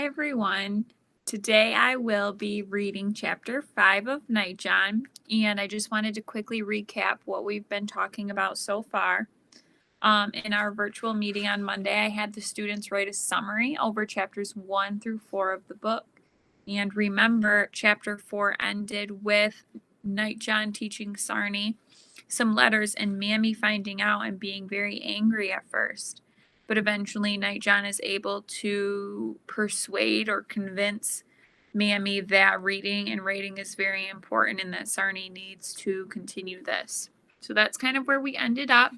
everyone. Today I will be reading chapter 5 of Nightjohn, and I just wanted to quickly recap what we've been talking about so far. In our virtual meeting on Monday, I had the students write a summary over chapters 1 through 4 of the book. And remember, chapter 4 ended with Nightjohn teaching Sarni some letters and Mammy finding out and being very angry at first. But eventually, Nightjohn is able to persuade or convince Mammy that reading and writing is very important and that Sarni needs to continue this. So that's kind of where we ended up.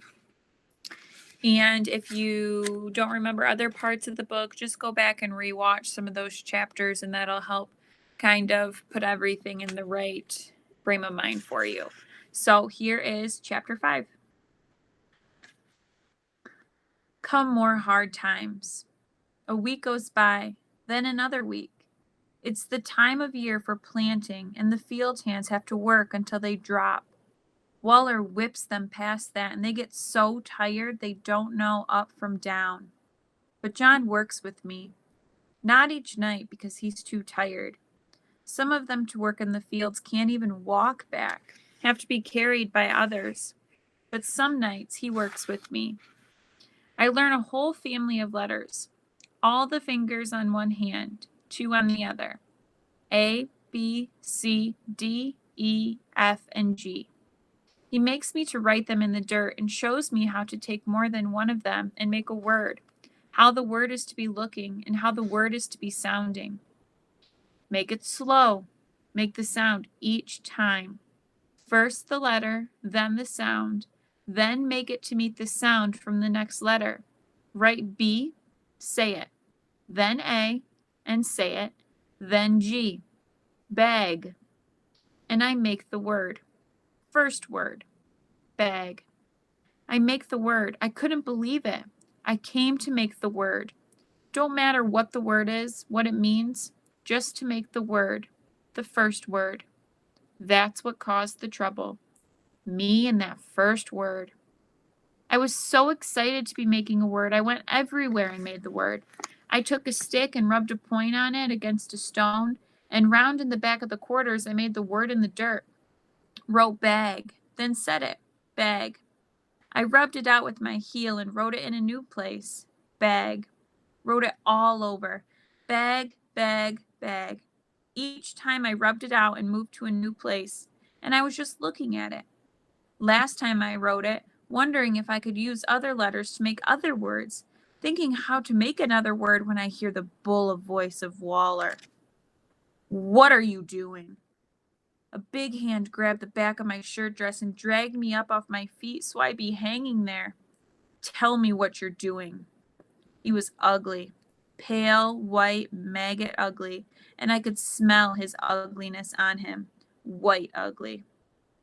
And if you don't remember other parts of the book, just go back and rewatch some of those chapters, and that'll help kind of put everything in the right frame of mind for you. So here is chapter 5. Come more hard times. A week goes by, then another week. It's the time of year for planting, and the field hands have to work until they drop. Waller whips them past that, and they get so tired they don't know up from down. But John works with me. Not each night because he's too tired. Some of them to work in the fields can't even walk back, have to be carried by others. But some nights he works with me. I learn a whole family of letters. All the fingers on one hand, 2 on the other. A, B, C, D, E, F, and G. He makes me to write them in the dirt and shows me how to take more than one of them and make a word, how the word is to be looking and how the word is to be sounding. Make it slow. Make the sound each time. First the letter, then the sound, then make it to meet the sound from the next letter. Write B, say it, then A, and say it, then G. Bag. And I make the word. First word. Bag. I make the word. I couldn't believe it. I came to make the word. Don't matter what the word is, what it means, just to make the word. The first word. That's what caused the trouble. Me and that first word. I was so excited to be making a word, I went everywhere and made the word. I took a stick and rubbed a point on it against a stone, and round in the back of the quarters I made the word in the dirt. Wrote bag, then said it, bag. I rubbed it out with my heel and wrote it in a new place, bag. Wrote it all over, bag, bag, bag. Each time I rubbed it out and moved to a new place, and I was just looking at it. Last time I wrote it, wondering if I could use other letters to make other words, thinking how to make another word when I hear the bull voice of Waller. What are you doing? A big hand grabbed the back of my shirt dress and dragged me up off my feet so I'd be hanging there. Tell me what you're doing. He was ugly, pale, white, maggot ugly, and I could smell his ugliness on him. White ugly.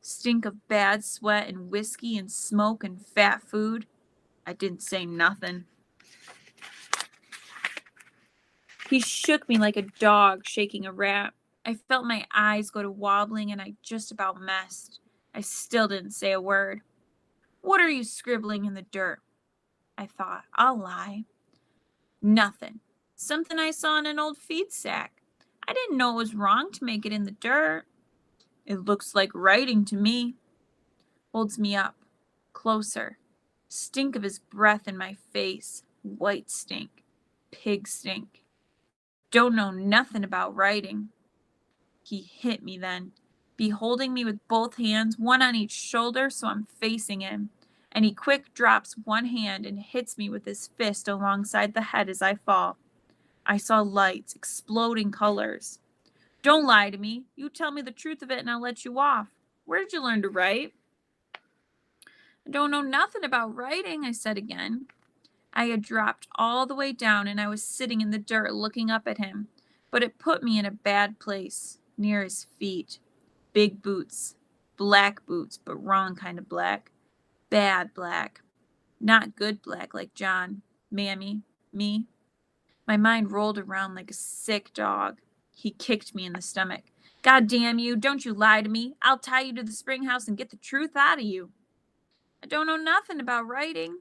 Stink of bad sweat and whiskey and smoke and fat food. I didn't say nothing. He shook me like a dog shaking a rat. I felt my eyes go to wobbling and I just about messed. I still didn't say a word. What are you scribbling in the dirt? I thought, I'll lie. Nothing. Something I saw in an old feed sack. I didn't know it was wrong to make it in the dirt. It looks like writing to me. Holds me up. Closer. Stink of his breath in my face. White stink. Pig stink. Don't know nothing about writing. He hit me then, beholding me with both hands, one on each shoulder so I'm facing him, and he quick drops one hand and hits me with his fist alongside the head as I fall. I saw lights, exploding colors. Don't lie to me. You tell me the truth of it and I'll let you off. Where did you learn to write? I don't know nothing about writing, I said again. I had dropped all the way down and I was sitting in the dirt looking up at him, but it put me in a bad place. Near his feet. Big boots. Black boots, but wrong kind of black. Bad black. Not good black like John, Mammy, me. My mind rolled around like a sick dog. He kicked me in the stomach. God damn you, don't you lie to me. I'll tie you to the spring house and get the truth out of you. I don't know nothing about writing.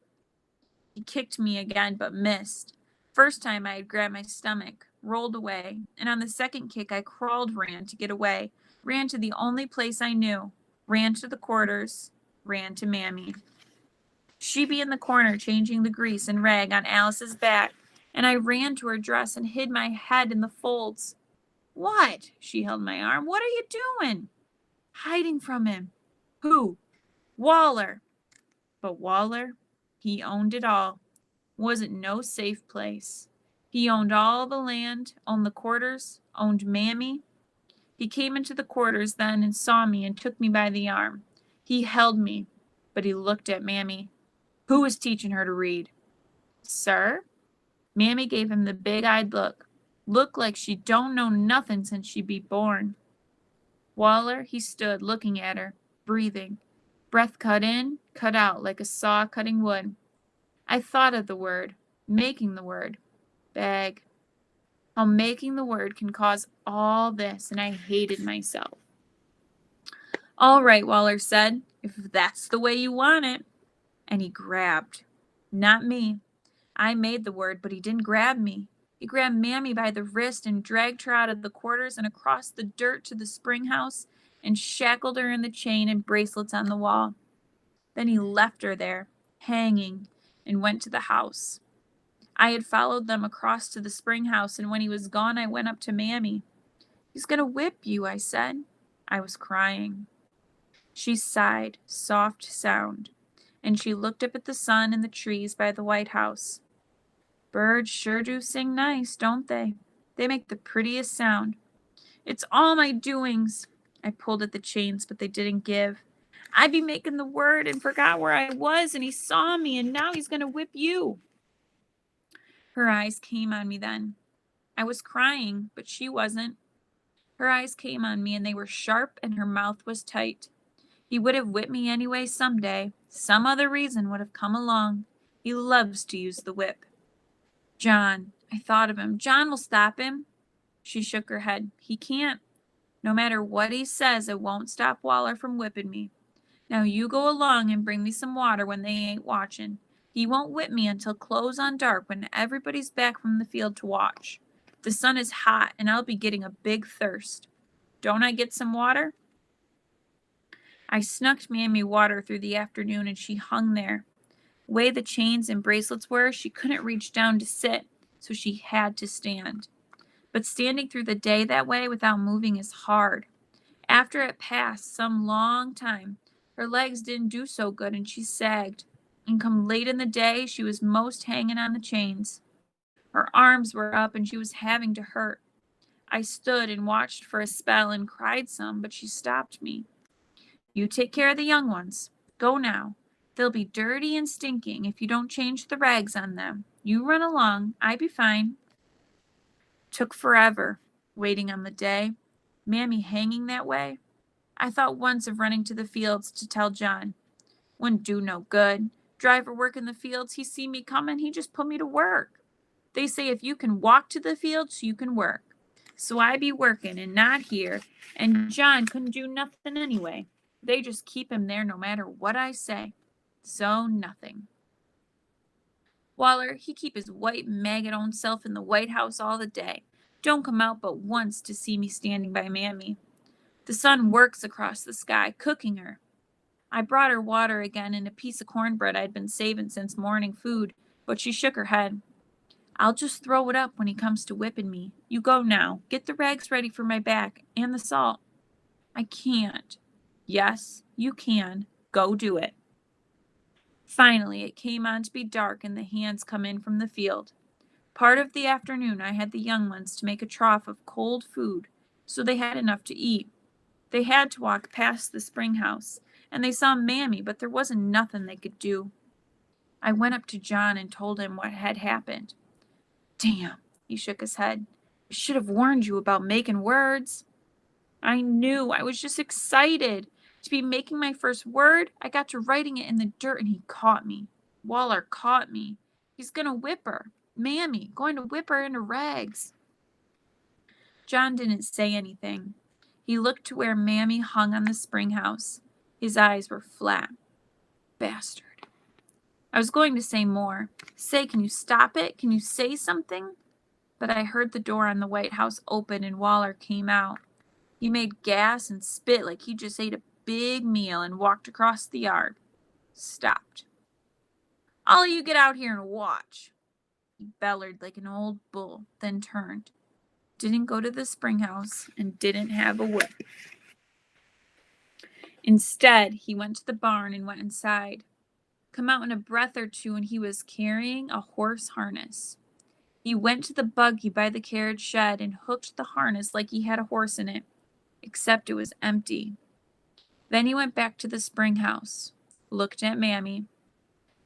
He kicked me again, but missed. First time I had grabbed my stomach. rolled away, and on the second kick I ran to get away, ran to the only place I knew, ran to the quarters, ran to Mammy. She be in the corner changing the grease and rag on Alice's back, and I ran to her dress and hid my head in the folds. What? She held my arm. What are you doing? Hiding from him. Who? Waller. But Waller, he owned it all. Wasn't no safe place. He owned all the land, owned the quarters, owned Mammy. He came into the quarters then and saw me and took me by the arm. He held me, but he looked at Mammy. Who was teaching her to read? Sir? Mammy gave him the big-eyed look. Look like she don't know nothing since she be born. Waller, he stood looking at her, breathing. Breath cut in, cut out like a saw cutting wood. I thought of the word, making the word. Bag. How making the word can cause all this, and I hated myself. All right, Waller said, if that's the way you want it. And he grabbed. Not me. I made the word, but he didn't grab me. He grabbed Mammy by the wrist and dragged her out of the quarters and across the dirt to the spring house and shackled her in the chain and bracelets on the wall. Then he left her there, hanging, and went to the house. I had followed them across to the spring house, and when he was gone, I went up to Mammy. He's going to whip you, I said. I was crying. She sighed, soft sound, and she looked up at the sun and the trees by the White House. Birds sure do sing nice, don't they? They make the prettiest sound. It's all my doings. I pulled at the chains, but they didn't give. I be making the word and forgot where I was, and he saw me, and now he's going to whip you. Her eyes came on me then. I was crying, but she wasn't. Her eyes came on me, and they were sharp, and her mouth was tight. He would have whipped me anyway someday. Some other reason would have come along. He loves to use the whip. John, I thought of him. John will stop him. She shook her head. He can't. No matter what he says, it won't stop Waller from whipping me. Now you go along and bring me some water when they ain't watching. He won't whip me until close on dark when everybody's back from the field to watch. The sun is hot, and I'll be getting a big thirst. Don't I get some water? I snucked Mammy water through the afternoon, and she hung there. The way the chains and bracelets were, she couldn't reach down to sit, so she had to stand. But standing through the day that way without moving is hard. After it passed some long time, her legs didn't do so good, and she sagged. And come late in the day, she was most hanging on the chains. Her arms were up, and she was having to hurt. I stood and watched for a spell and cried some, but she stopped me. You take care of the young ones. Go now. They'll be dirty and stinking if you don't change the rags on them. You run along. I be fine. Took forever, waiting on the day. Mammy hanging that way. I thought once of running to the fields to tell John. Wouldn't do no good. Driver work in the fields, he see me coming, he just put me to work. They say if you can walk to the fields, you can work. So I be working and not here, and John couldn't do nothing anyway. They just keep him there no matter what I say. So nothing. Waller, he keep his white maggot own self in the White House all the day. Don't come out but once to see me standing by Mammy. The sun works across the sky, cooking her. I brought her water again and a piece of cornbread I'd been saving since morning food, but she shook her head. I'll just throw it up when he comes to whipping me. You go now. Get the rags ready for my back, and the salt. I can't. Yes, you can. Go do it. Finally, it came on to be dark, and the hands come in from the field. Part of the afternoon I had the young ones to make a trough of cold food, so they had enough to eat. They had to walk past the spring house, and they saw Mammy, but there wasn't nothing they could do. I went up to John and told him what had happened. Damn, he shook his head. I should have warned you about making words. I knew. I was just excited to be making my first word. I got to writing it in the dirt, and he caught me. Waller caught me. He's going to whip her. Mammy, going to whip her into rags. John didn't say anything. He looked to where Mammy hung on the spring house. His eyes were flat. Bastard. I was going to say more. Say, can you stop it? Can you say something? but I heard the door on the White House open and Waller came out. He made gas and spit like he just ate a big meal and walked across the yard. Stopped. "All of you get out here and watch." He bellowed like an old bull, then turned. Didn't go to the spring house and didn't have a whip. Instead, he went to the barn and went inside. Come out in a breath or two, and he was carrying a horse harness. He went to the buggy by the carriage shed and hooked the harness like he had a horse in it, except it was empty. Then he went back to the spring house, looked at Mammy.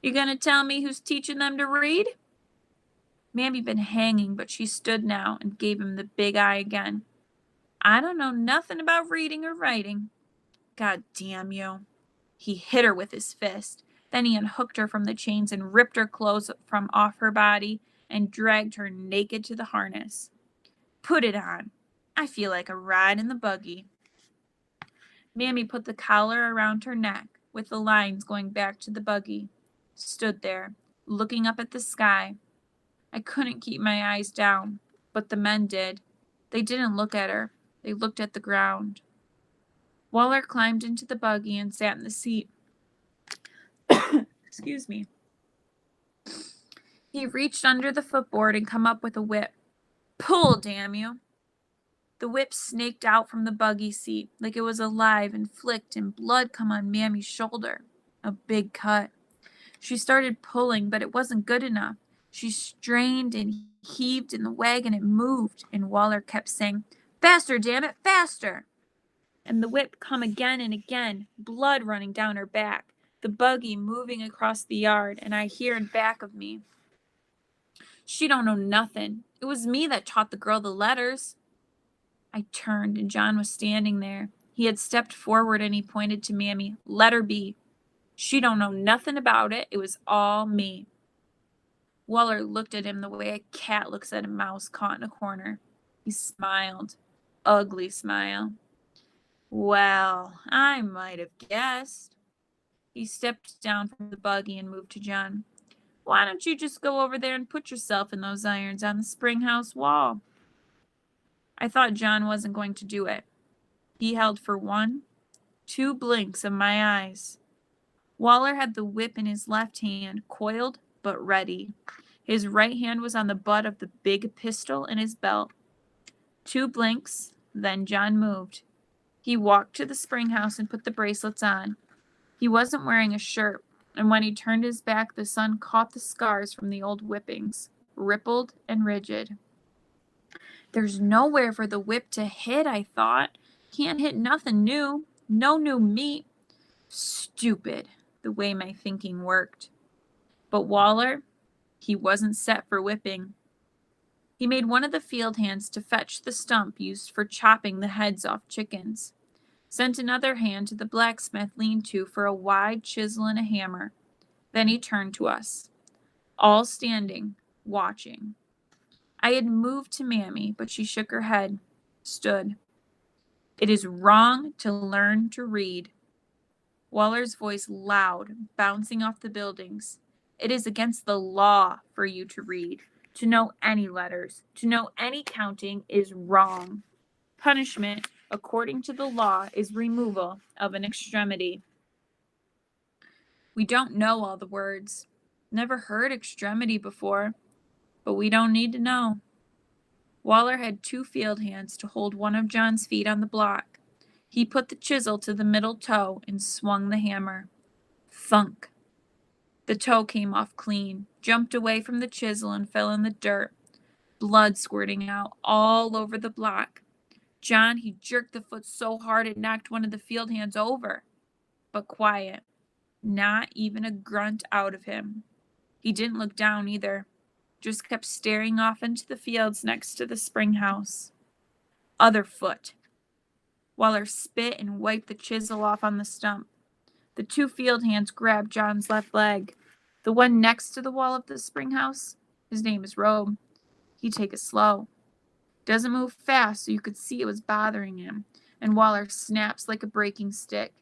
"You gonna tell me who's teaching them to read?" Mammy been hanging, but she stood now and gave him the big eye again. "I don't know nothing about reading or writing." "God damn you." He hit her with his fist. Then he unhooked her from the chains and ripped her clothes from off her body and dragged her naked to the harness. "Put it on. I feel like a ride in the buggy." Mammy put the collar around her neck, with the lines going back to the buggy. Stood there, looking up at the sky. I couldn't keep my eyes down, but the men did. They didn't look at her. They looked at the ground. Waller climbed into the buggy and sat in the seat. Excuse me. He reached under the footboard and come up with a whip. "Pull, damn you." The whip snaked out from the buggy seat like it was alive and flicked, and blood come on Mammy's shoulder. A big cut. She started pulling, but it wasn't good enough. She strained and heaved in the wagon. It moved, and Waller kept saying, "Faster, damn it, faster." And the whip come again and again, blood running down her back, the buggy moving across the yard, and I hear in back of me, "She don't know nothing. It was me that taught the girl the letters." I turned, and John was standing there. He had stepped forward, and he pointed to Mammy. "Let her be. She don't know nothing about it. It was all me." Waller looked at him the way a cat looks at a mouse caught in a corner. He smiled. Ugly smile. "Well, I might have guessed." He stepped down from the buggy and moved to John. "Why don't you just go over there and put yourself in those irons on the spring house wall?" I thought John wasn't going to do it. He held for 1, 2 blinks of my eyes. Waller had the whip in his left hand, coiled but ready. His right hand was on the butt of the big pistol in his belt. 2 blinks, then John moved. He walked to the spring house and put the bracelets on. He wasn't wearing a shirt, and when he turned his back, the sun caught the scars from the old whippings, rippled and rigid. There's nowhere for the whip to hit, I thought. Can't hit nothing new. No new meat. Stupid, the way my thinking worked. But Waller, he wasn't set for whipping. He made one of the field hands to fetch the stump used for chopping the heads off chickens. Sent another hand to the blacksmith lean-to for a wide chisel and a hammer. Then he turned to us, all standing, watching. I had moved to Mammy, but she shook her head, stood. "It is wrong to learn to read." Waller's voice loud, bouncing off the buildings. "It is against the law for you to read. To know any letters, to know any counting is wrong. Punishment, according to the law, is removal of an extremity." We don't know all the words. Never heard extremity before, but we don't need to know. Waller had 2 field hands to hold one of John's feet on the block. He put the chisel to the middle toe and swung the hammer. Thunk. The toe came off clean, jumped away from the chisel and fell in the dirt, blood squirting out all over the block. John, he jerked the foot so hard it knocked one of the field hands over. But quiet. Not even a grunt out of him. He didn't look down either. Just kept staring off into the fields next to the spring house. Other foot. Waller spit and wiped the chisel off on the stump. The 2 field hands grabbed John's left leg. The one next to the wall of the spring house, his name is Robe. He'd take it slow. Doesn't move fast, so you could see it was bothering him. And Waller snaps like a breaking stick.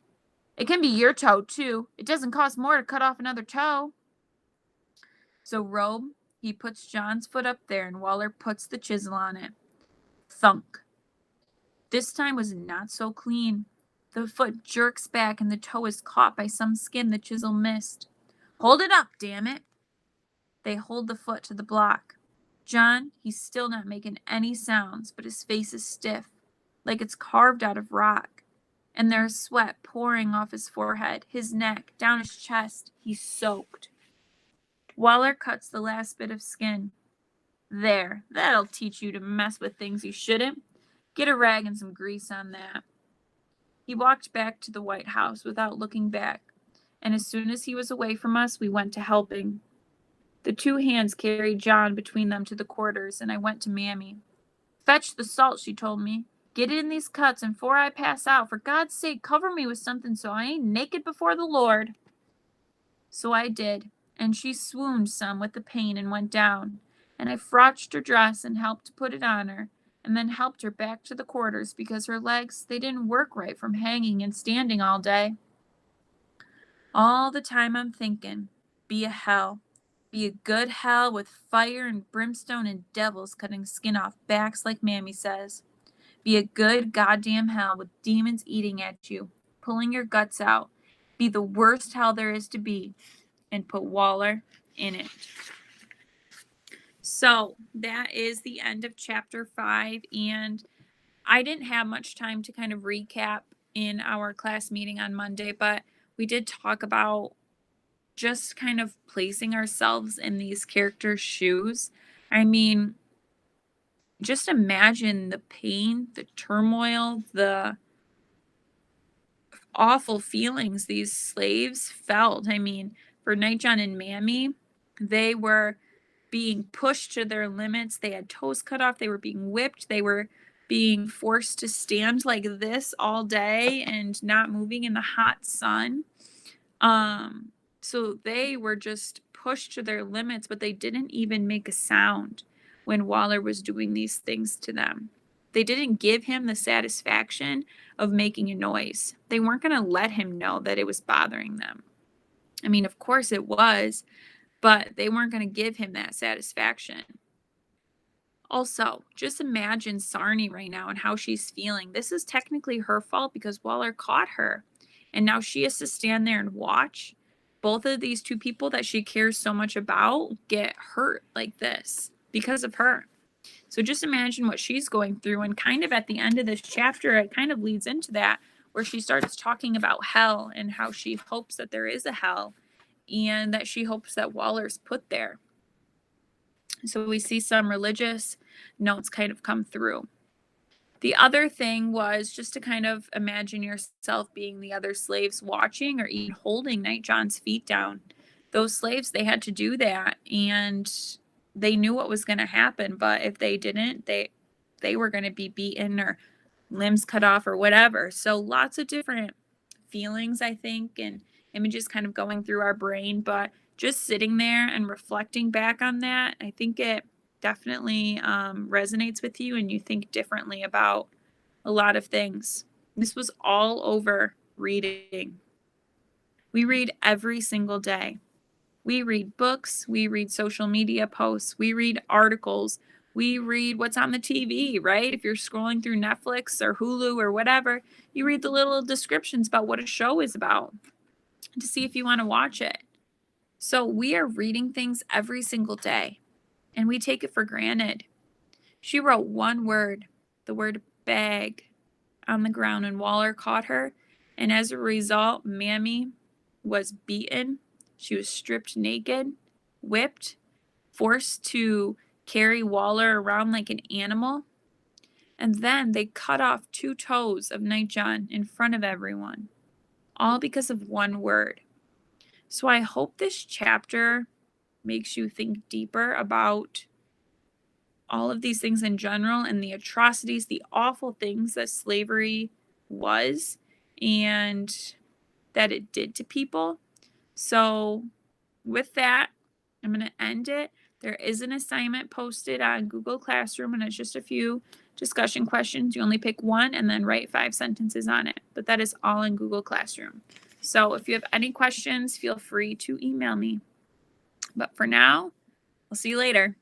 "It can be your toe, too. It doesn't cost more to cut off another toe." So Robe, He puts John's foot up there, and Waller puts the chisel on it. Thunk. This time was not so clean. The foot jerks back, and the toe is caught by some skin the chisel missed. Hold it up, damn it! They hold the foot to the block. John, he's still not making any sounds, but his face is stiff, like it's carved out of rock. And there's sweat pouring off his forehead, his neck, down his chest. He's soaked. Waller cuts the last bit of skin. There, that'll teach you to mess with things you shouldn't. Get a rag and some grease on that. He walked back to the White House without looking back, and as soon as he was away from us, we went to helping. The two hands carried John between them to the quarters, and I went to Mammy. Fetch the salt, she told me. Get in these cuts, and 'fore I pass out, for God's sake, cover me with something so I ain't naked before the Lord. So I did, and she swooned some with the pain and went down, and I frotched her dress and helped to put it on her, and then helped her back to the quarters because her legs, they didn't work right from hanging and standing all day. All the time I'm thinking, be a hell. Be a good hell with fire and brimstone and devils cutting skin off backs like Mammy says. Be a good goddamn hell with demons eating at you, pulling your guts out. Be the worst hell there is to be, and put Waller in it. So that is the end of chapter 5, and I didn't have much time to kind of recap in our class meeting on Monday, but we did talk about just kind of placing ourselves in these characters' shoes. I mean, just imagine the pain, the turmoil, the awful feelings these slaves felt. I mean, for Nightjohn and Mammy, they were being pushed to their limits. They had toes cut off. They were being whipped. They were being forced to stand like this all day and not moving in the hot sun. So they were just pushed to their limits, but they didn't even make a sound when Waller was doing these things to them. They didn't give him the satisfaction of making a noise. They weren't going to let him know that it was bothering them. I mean, of course it was, but they weren't going to give him that satisfaction. Also, just imagine Sarnie right now and how she's feeling. This is technically her fault because Waller caught her. And now she has to stand there and watch both of these two people that she cares so much about get hurt like this because of her. So just imagine what she's going through. And kind of at the end of this chapter, it kind of leads into that, where she starts talking about hell and how she hopes that there is a hell and that she hopes that Waller's put there. So we see some religious notes kind of come through. The other thing was just to kind of imagine yourself being the other slaves watching or even holding Nightjohn's feet down. Those slaves, they had to do that, and they knew what was going to happen, but if they didn't, they were going to be beaten or limbs cut off or whatever. So lots of different feelings, I think, and images kind of going through our brain, but just sitting there and reflecting back on that, I think it definitely resonates with you and you think differently about a lot of things. This was all over reading. We read every single day. We read books, we read social media posts, we read articles, we read what's on the TV, right? If you're scrolling through Netflix or Hulu or whatever, you read the little descriptions about what a show is about to see if you want to watch it. So we are reading things every single day, and we take it for granted. She wrote one word, the word bag, on the ground, and Waller caught her, and as a result, Mammy was beaten. She was stripped naked, whipped, forced to carry Waller around like an animal, and then they cut off 2 toes of Nightjohn in front of everyone, all because of one word. So I hope this chapter makes you think deeper about all of these things in general and the atrocities, the awful things that slavery was and that it did to people. So with that, I'm going to end it. There is an assignment posted on Google Classroom, and it's just a few discussion questions. You only pick one and then write 5 sentences on it. But that is all in Google Classroom. So if you have any questions, feel free to email me. But for now, I'll see you later.